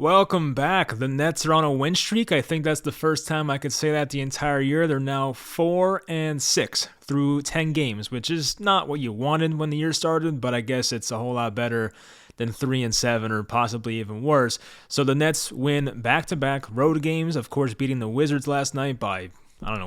Welcome back. The Nets are on a win streak. I think that's the first time I could say that the entire year. They're now 4-6 through 10 games, which is not what you wanted when the year started, but I guess it's a whole lot better than 3-7 or possibly even worse. So the Nets win back-to-back road games, of course beating the Wizards last night by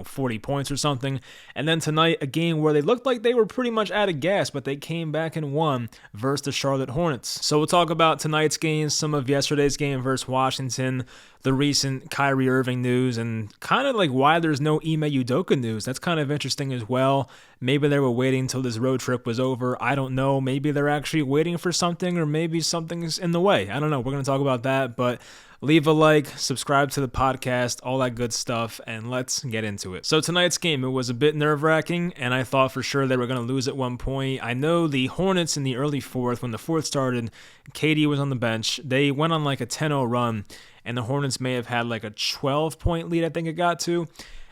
40 points or something. And then tonight, a game where they looked like they were pretty much out of gas, but they came back and won versus the Charlotte Hornets. So we'll talk about tonight's games, some of yesterday's game versus Washington, the recent Kyrie Irving news, and kind of like why there's no Ime Udoka news. That's kind of interesting as well. Maybe they were waiting until this road trip was over. I don't know. Maybe they're actually waiting for something, or maybe something's in the way. I don't know. We're going to talk about that, but leave a like, subscribe to the podcast, all that good stuff, and let's get into it. So tonight's game, it was a bit nerve-wracking, and I thought for sure they were going to lose at one point. I know the Hornets in the early fourth, when the fourth started, KD was on the bench. They went on like a 10-0 run, and the Hornets may have had like a 12-point lead, I think it got to.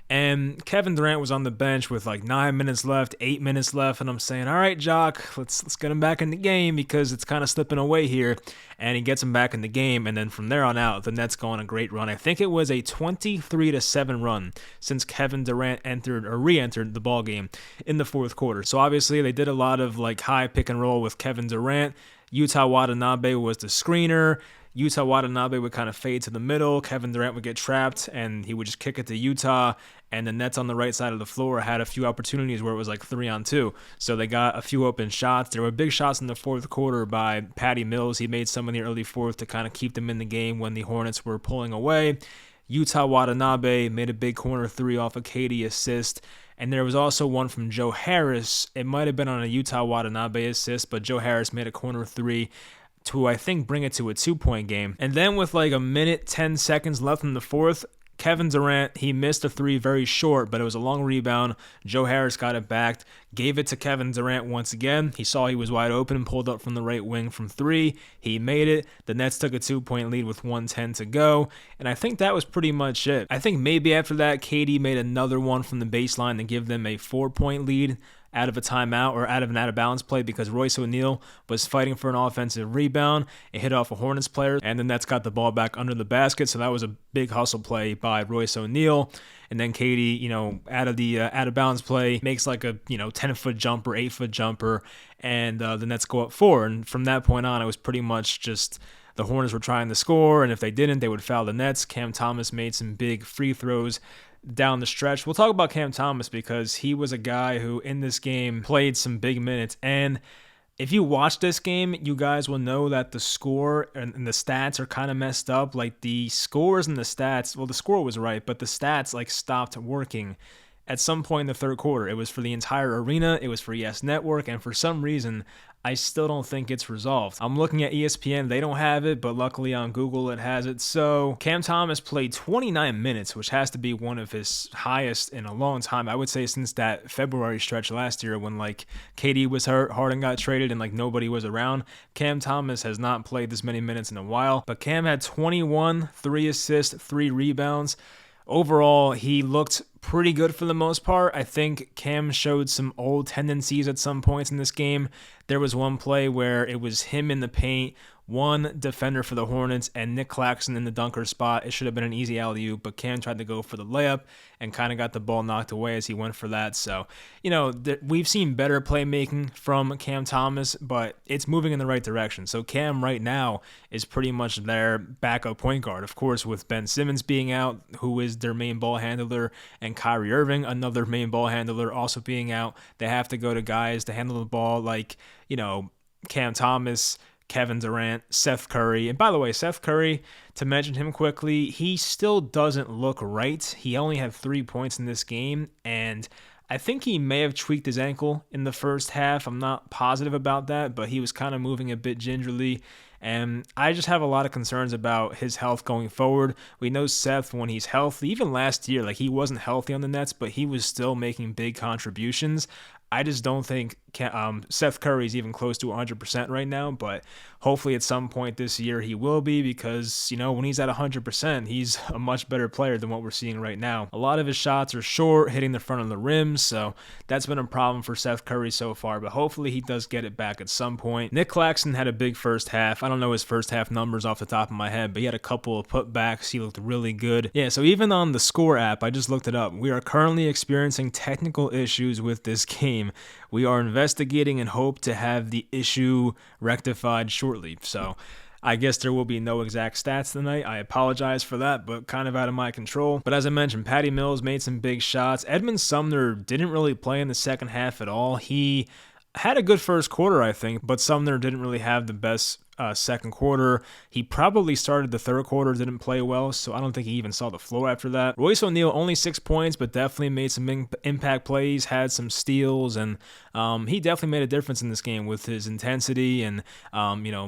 And Kevin Durant was on the bench with like 9 minutes left, 8 minutes left, and I'm saying, all right, Jock, let's get him back in the game because it's kind of slipping away here. And he gets him back in the game, and then from there on out, the Nets go on a great run. I think it was a 23-7 run since Kevin Durant re-entered the ball game in the fourth quarter. So obviously they did a lot of like high pick and roll with Kevin Durant. Yuta Watanabe was the screener. Yuta Watanabe would kind of fade to the middle. Kevin Durant would get trapped, and he would just kick it to Utah. And the Nets on the right side of the floor had a few opportunities where it was like 3-on-2. So they got a few open shots. There were big shots in the fourth quarter by Patty Mills. He made some in the early fourth to kind of keep them in the game when the Hornets were pulling away. Yuta Watanabe made a big corner three off a KD assist. And there was also one from Joe Harris. It might have been on a Yuta Watanabe assist, but Joe Harris made a corner three to, I think, bring it to a 2-point game. And then with like a minute, 10 seconds left in the fourth, Kevin Durant, he missed a three very short, but it was a long rebound. Joe Harris got it back, gave it to Kevin Durant once again. He saw he was wide open and pulled up from the right wing from three. He made it. The Nets took a 2-point lead with 1:10 to go, and I think that was pretty much it. I think maybe after that, KD made another one from the baseline to give them a 4-point lead out of a timeout or out of an out-of-bounds play because Royce O'Neal was fighting for an offensive rebound. It hit off a Hornets player, and the Nets got the ball back under the basket, so that was a big hustle play by Royce O'Neal. And then KD, out of the out-of-bounds play, makes like a 10-foot jumper, 8-foot jumper, and the Nets go up 4. And from that point on, it was pretty much just the Hornets were trying to score, and if they didn't, they would foul the Nets. Cam Thomas made some big free throws down the stretch. We'll talk about Cam Thomas because he was a guy who in this game played some big minutes. And if you watch this game, you guys will know that the score and the stats are kind of messed up. Like the scores and the stats, well, the score was right, but the stats like stopped working at some point in the third quarter. It was for the entire arena. It was for Yes Network. And for some reason, I still don't think it's resolved. I'm looking at ESPN. They don't have it, but luckily on Google it has it. So Cam Thomas played 29 minutes, which has to be one of his highest in a long time. I would say since that February stretch last year when like KD was hurt, Harden got traded, and like nobody was around. Cam Thomas has not played this many minutes in a while, but Cam had 21, 3 assists, 3 rebounds. Overall, he looked pretty good for the most part. I think Cam showed some old tendencies at some points in this game. There was one play where it was him in the paint, one defender for the Hornets, and Nick Claxton in the dunker spot. It should have been an easy alley-oop, but Cam tried to go for the layup and kind of got the ball knocked away as he went for that. So, we've seen better playmaking from Cam Thomas, but it's moving in the right direction. So Cam right now is pretty much their backup point guard. Of course, with Ben Simmons being out, who is their main ball handler, and Kyrie Irving, another main ball handler, also being out, they have to go to guys to handle the ball like, Cam Thomas, Kevin Durant, Seth Curry. And by the way, Seth Curry, to mention him quickly, he still doesn't look right. He only had 3 points in this game, and I think he may have tweaked his ankle in the first half. I'm not positive about that, but he was kind of moving a bit gingerly. And I just have a lot of concerns about his health going forward. We know Seth, when he's healthy, even last year, like he wasn't healthy on the Nets, but he was still making big contributions. I just don't think Seth Curry is even close to 100% right now, but hopefully at some point this year he will be, because, when he's at 100%, he's a much better player than what we're seeing right now. A lot of his shots are short, hitting the front of the rim, so that's been a problem for Seth Curry so far, but hopefully he does get it back at some point. Nick Claxton had a big first half. I don't know his first half numbers off the top of my head, but he had a couple of putbacks. He looked really good. Yeah, so even on the score app, I just looked it up. We are currently experiencing technical issues with this game. We are investigating and hope to have the issue rectified shortly. So I guess there will be no exact stats tonight. I apologize for that, but kind of out of my control. But as I mentioned, Patty Mills made some big shots. Edmund Sumner didn't really play in the second half at all. He had a good first quarter, I think, but Sumner didn't really have the best second quarter. He probably started the third quarter, didn't play well, so I don't think he even saw the floor after that. Royce O'Neal, only 6 points, but definitely made some impact plays, had some steals, and he definitely made a difference in this game with his intensity and,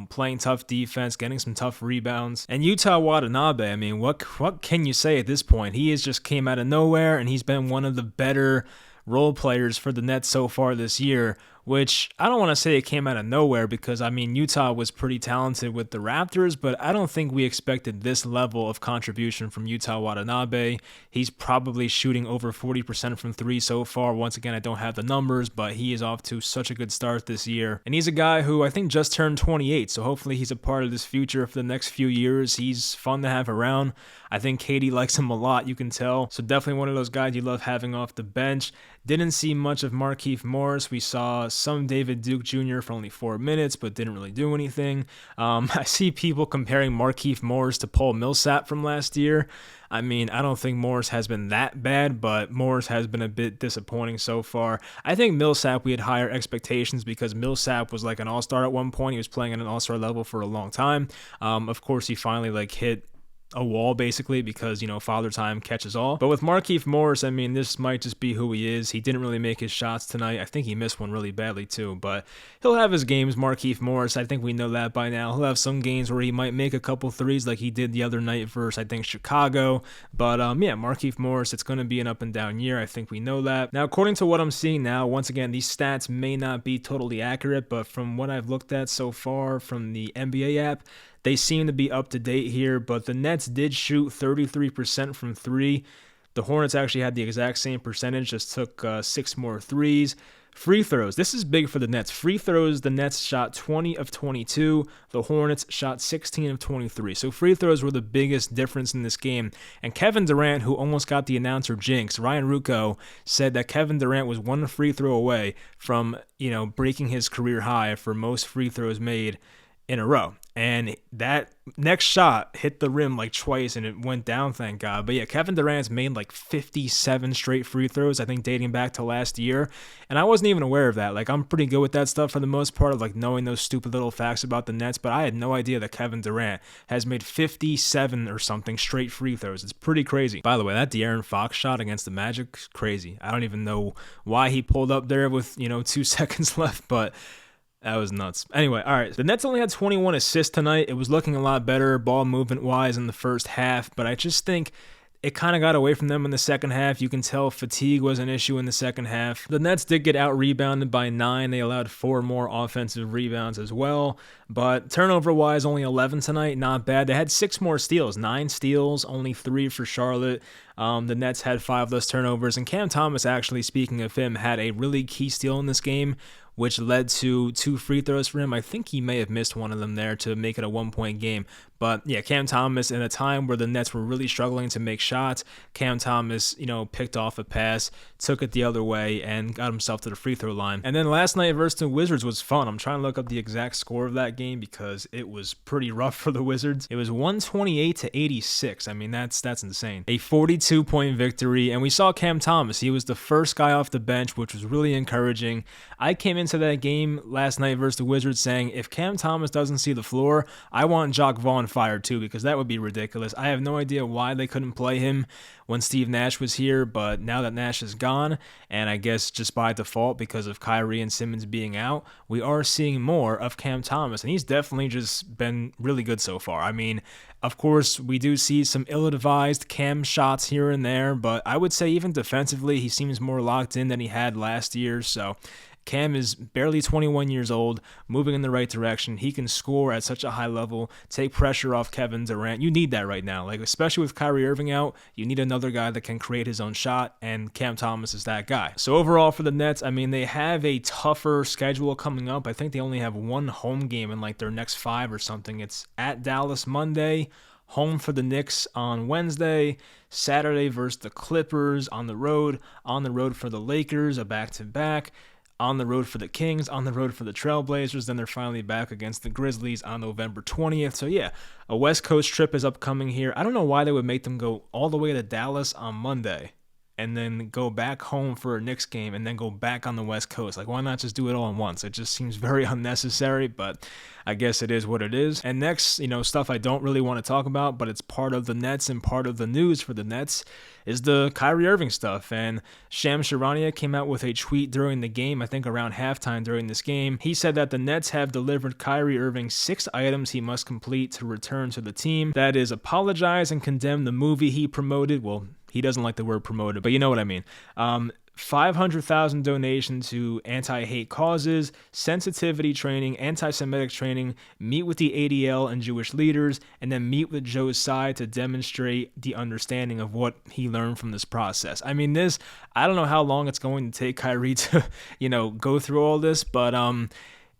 playing tough defense, getting some tough rebounds. And Yuta Watanabe, I mean, what can you say at this point? He just came out of nowhere, and he's been one of the better role players for the Nets so far this year, which I don't want to say it came out of nowhere, because, Utah was pretty talented with the Raptors, but I don't think we expected this level of contribution from Yuta Watanabe. He's probably shooting over 40% from three so far. Once again, I don't have the numbers, but he is off to such a good start this year. And he's a guy who I think just turned 28, so hopefully he's a part of this future for the next few years. He's fun to have around. I think Katie likes him a lot, you can tell. So definitely one of those guys you love having off the bench. Didn't see much of Markieff Morris. We saw some David Duke Jr. for only 4 minutes, but didn't really do anything. I see people comparing Markieff Morris to Paul Millsap from last year. I don't think Morris has been that bad, but Morris has been a bit disappointing so far. I think Millsap, we had higher expectations because Millsap was like an all-star at one point. He was playing at an all-star level for a long time. Of course, he finally hit a wall basically because, father time catches all. But with Markieff Morris, this might just be who he is. He didn't really make his shots tonight. I think he missed one really badly too, but he'll have his games, Markieff Morris. I think we know that by now. He'll have some games where he might make a couple threes like he did the other night versus, I think, Chicago. But Markieff Morris, it's going to be an up and down year. I think we know that. Now, according to what I'm seeing now, once again, these stats may not be totally accurate, but from what I've looked at so far from the NBA app, they seem to be up to date here, but the Nets did shoot 33% from three. The Hornets actually had the exact same percentage, just took 6 more threes. Free throws. This is big for the Nets. Free throws, the Nets shot 20 of 22. The Hornets shot 16 of 23. So free throws were the biggest difference in this game. And Kevin Durant, who almost got the announcer jinx, Ryan Ruocco, said that Kevin Durant was one free throw away from, breaking his career high for most free throws made in a row. And that next shot hit the rim twice and it went down, thank God. But yeah, Kevin Durant's made 57 straight free throws, I think dating back to last year. And I wasn't even aware of that. I'm pretty good with that stuff for the most part of knowing those stupid little facts about the Nets. But I had no idea that Kevin Durant has made 57 or something straight free throws. It's pretty crazy. By the way, that De'Aaron Fox shot against the Magic, crazy. I don't even know why he pulled up there with, 2 seconds left, but that was nuts. Anyway, all right. The Nets only had 21 assists tonight. It was looking a lot better ball movement-wise in the first half, but I just think it kind of got away from them in the second half. You can tell fatigue was an issue in the second half. The Nets did get out-rebounded by 9. They allowed 4 more offensive rebounds as well. But turnover-wise, only 11 tonight. Not bad. They had 6 more steals. 9 steals, only 3 for Charlotte. The Nets had 5 less turnovers. And Cam Thomas, actually, speaking of him, had a really key steal in this game, which led to 2 free throws for him. I think he may have missed one of them there to make it a 1-point game. But yeah, Cam Thomas, in a time where the Nets were really struggling to make shots, Cam Thomas, picked off a pass, took it the other way, and got himself to the free throw line. And then last night versus the Wizards was fun. I'm trying to look up the exact score of that game because it was pretty rough for the Wizards. It was 128-86. That's insane. A 42-point victory, and we saw Cam Thomas. He was the first guy off the bench, which was really encouraging. I came into that game last night versus the Wizards saying, if Cam Thomas doesn't see the floor, I want Jacque Vaughn fired too, because that would be ridiculous. I have no idea why they couldn't play him when Steve Nash was here, but now that Nash is gone, and I guess just by default because of Kyrie and Simmons being out, we are seeing more of Cam Thomas, and he's definitely just been really good so far. I mean, of course, we do see some ill-advised Cam shots here and there, but I would say even defensively, he seems more locked in than he had last year, so Cam is barely 21 years old, moving in the right direction. He can score at such a high level, take pressure off Kevin Durant. You need that right now. Like, especially with Kyrie Irving out, you need another guy that can create his own shot, and Cam Thomas is that guy. So overall for the Nets, I mean, they have a tougher schedule coming up. I think they only have one home game in like their next 5 or something. It's at Dallas Monday, home for the Knicks on Wednesday, Saturday versus the Clippers on the road for the Lakers, a back-to-back, on the road for the Kings, on the road for the Trailblazers, then they're finally back against the Grizzlies on November 20th. So yeah, a West Coast trip is upcoming here. I don't know why they would make them go all the way to Dallas on Monday and then go back home for a Knicks game and then go back on the West Coast. Like, why not just do it all at once? It just seems very unnecessary, but I guess it is what it is. And next, stuff I don't really want to talk about, but it's part of the Nets and part of the news for the Nets, is the Kyrie Irving stuff. And Shams Charania came out with a tweet during the game, I think around halftime during this game. He said that the Nets have delivered Kyrie Irving 6 items he must complete to return to the team. That is, apologize and condemn the movie he promoted. Well, he doesn't like the word promoted, but you know what I mean. 500,000 donation to anti-hate causes, sensitivity training, anti-Semitic training, meet with the ADL and Jewish leaders, and then meet with Joe's side to demonstrate the understanding of what he learned from this process. I mean, I don't know how long it's going to take Kyrie to, go through all this, but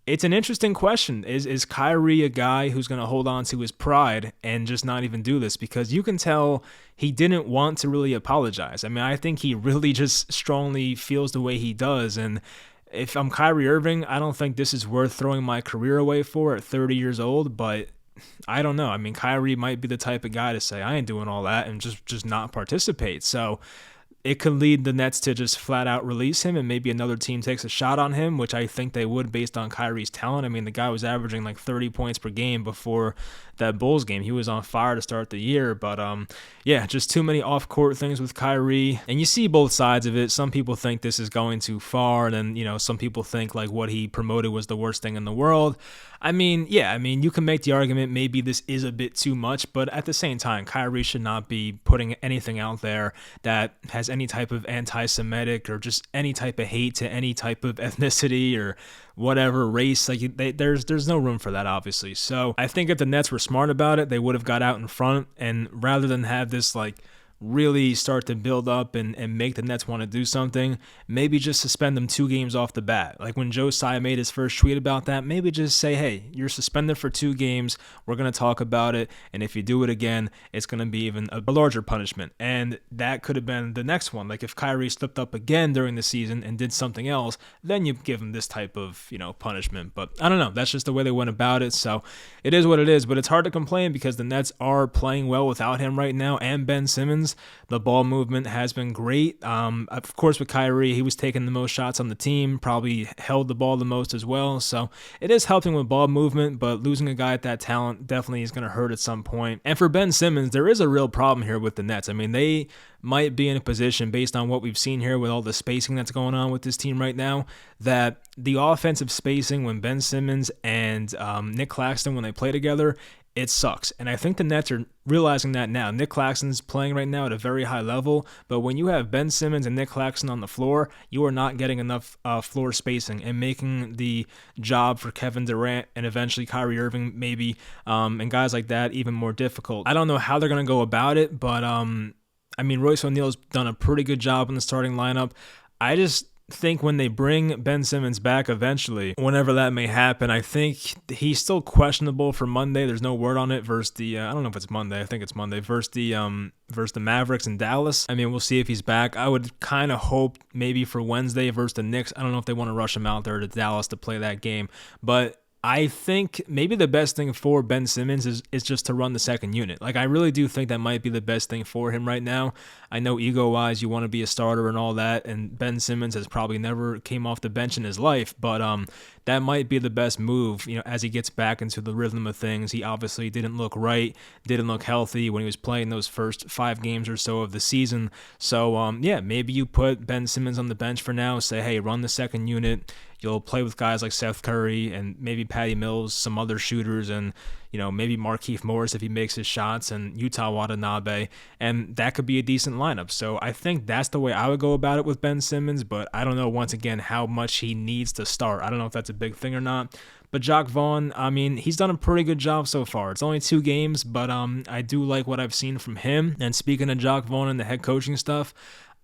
it's an interesting question. Is Kyrie a guy who's going to hold on to his pride and just not even do this? Because you can tell he didn't want to really apologize. I mean, I think he really just strongly feels the way he does. And if I'm Kyrie Irving, I don't think this is worth throwing my career away for at 30 years old. But I don't know. I mean, Kyrie might be the type of guy to say, I ain't doing all that and just not participate. So it could lead the Nets to just flat out release him and maybe another team takes a shot on him, which I think they would based on Kyrie's talent. I mean, the guy was averaging like 30 points per game before that Bulls game. He was on fire to start the year, but yeah, just too many off-court things with Kyrie. And you see both sides of it. Some people think this is going too far, and then, some people think like what he promoted was the worst thing in the world. I mean, you can make the argument maybe this is a bit too much, but at the same time, Kyrie should not be putting anything out there that has any type of anti-Semitic or just any type of hate to any type of ethnicity or whatever race. Like, there's no room for that, obviously. So I think if the Nets were smart about it, they would have got out in front, and rather than have this like really start to build up and make the Nets want to do something, maybe just suspend them 2 games off the bat. Like when Joe Tsai made his first tweet about that, maybe just say, hey, you're suspended for 2 games. We're going to talk about it. And if you do it again, it's going to be even a larger punishment. And that could have been the next one. Like if Kyrie slipped up again during the season and did something else, then you give him this type of, punishment. But I don't know. That's just the way they went about it. So it is what it is. But it's hard to complain because the Nets are playing well without him right now and Ben Simmons. The ball movement has been great. Of course, with Kyrie, he was taking the most shots on the team, probably held the ball the most as well. So it is helping with ball movement, but losing a guy at that talent definitely is going to hurt at some point. And for Ben Simmons, there is a real problem here with the Nets. I mean, they might be in a position, based on what we've seen here with all the spacing that's going on with this team right now, that the offensive spacing when Ben Simmons and Nick Claxton, when they play together, it sucks. And I think the Nets are realizing that now. Nick Claxton's playing right now at a very high level, but when you have Ben Simmons and Nick Claxton on the floor, you are not getting enough floor spacing and making the job for Kevin Durant and eventually Kyrie Irving maybe, and guys like that even more difficult. I don't know how they're going to go about it, but Royce O'Neal's done a pretty good job in the starting lineup. I just think when they bring Ben Simmons back eventually, whenever that may happen, I think he's still questionable for Monday. There's no word on it versus the I don't know if it's Monday. I think it's Monday versus the Mavericks in Dallas. I mean, we'll see if he's back. I would kind of hope maybe for Wednesday versus the Knicks. I don't know if they want to rush him out there to Dallas to play that game, but I think maybe the best thing for Ben Simmons is just to run the second unit. Like, I really do think that might be the best thing for him right now. I know ego-wise you want to be a starter and all that, and Ben Simmons has probably never came off the bench in his life, but that might be the best move, as he gets back into the rhythm of things. He obviously didn't look right, didn't look healthy when he was playing those first 5 games or so of the season. So, maybe you put Ben Simmons on the bench for now, say, hey, run the second unit. You'll play with guys like Seth Curry and maybe Patty Mills, some other shooters, and maybe Markieff Morris if he makes his shots, and Yuta Watanabe, and that could be a decent lineup. So I think that's the way I would go about it with Ben Simmons, but I don't know, once again, how much he needs to start. I don't know if that's a big thing or not. But Jacque Vaughn, I mean, he's done a pretty good job so far. It's only 2 games, but I do like what I've seen from him. And speaking of Jacque Vaughn and the head coaching stuff,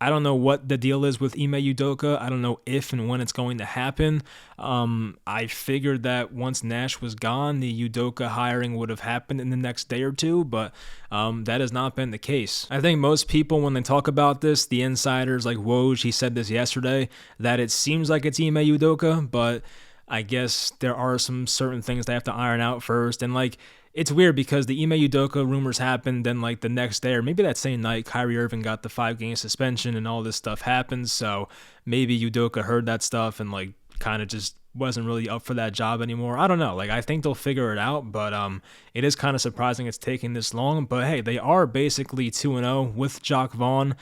I don't know what the deal is with Ime Udoka. I don't know if and when it's going to happen. I figured that once Nash was gone, the Udoka hiring would have happened in the next day or two, but that has not been the case. I think most people, when they talk about this, the insiders like Woj, he said this yesterday, that it seems like it's Ime Udoka, but I guess there are some certain things they have to iron out first. And it's weird because the Ime Udoka rumors happened, then the next day, or maybe that same night, Kyrie Irving got the 5-game suspension and all this stuff happened. So maybe Udoka heard that stuff and kind of just wasn't really up for that job anymore. I don't know. I think they'll figure it out, but it is kind of surprising it's taking this long. But hey, they are basically 2-0 with Jacque Vaughn.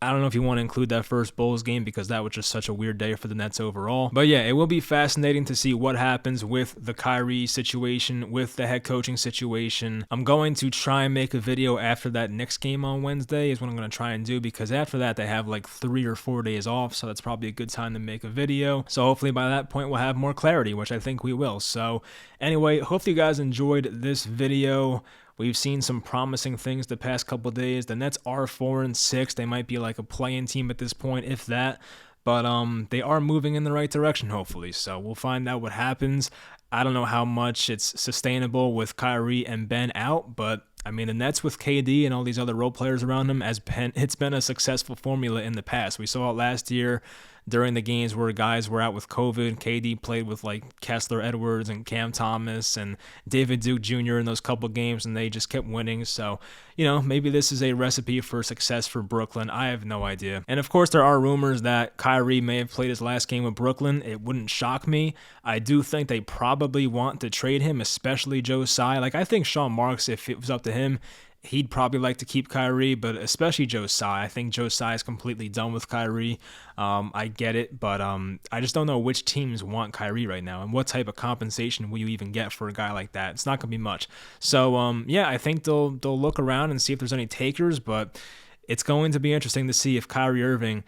I don't know if you want to include that first Bulls game because that was just such a weird day for the Nets overall. But yeah, it will be fascinating to see what happens with the Kyrie situation, with the head coaching situation. I'm going to try and make a video after that Knicks game on Wednesday is what I'm going to try and do, because after that they have 3 or 4 days off, so that's probably a good time to make a video. So hopefully by that point we'll have more clarity, which I think we will. So anyway, hope you guys enjoyed this video. We've seen some promising things the past couple of days. The Nets are 4-6. They might be a play-in team at this point, if that. But they are moving in the right direction, hopefully. So we'll find out what happens. I don't know how much it's sustainable with Kyrie and Ben out, but I mean, the Nets with KD and all these other role players around them, it's been a successful formula in the past. We saw it last year during the games where guys were out with COVID. KD played with Kessler Edwards and Cam Thomas and David Duke Jr. in those couple games, and they just kept winning. So, maybe this is a recipe for success for Brooklyn. I have no idea. And of course, there are rumors that Kyrie may have played his last game with Brooklyn. It wouldn't shock me. I do think they probably want to trade him, especially Joe Tsai. I think Sean Marks, if it was up to him, he'd probably like to keep Kyrie, but especially Joe Tsai. I think Joe Tsai is completely done with Kyrie. I get it, but I just don't know which teams want Kyrie right now and what type of compensation will you even get for a guy like that. It's not going to be much. So, I think they'll look around and see if there's any takers, but it's going to be interesting to see if Kyrie Irving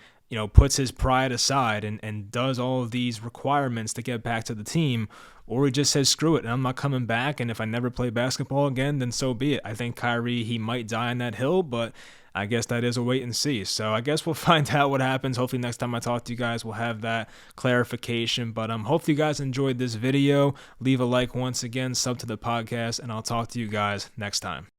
puts his pride aside and does all of these requirements to get back to the team, or he just says, screw it, I'm not coming back, and if I never play basketball again, then so be it. I think Kyrie, he might die on that hill, but I guess that is a wait and see. So I guess we'll find out what happens. Hopefully next time I talk to you guys, we'll have that clarification. But hopefully you guys enjoyed this video. Leave a like once again, sub to the podcast, and I'll talk to you guys next time.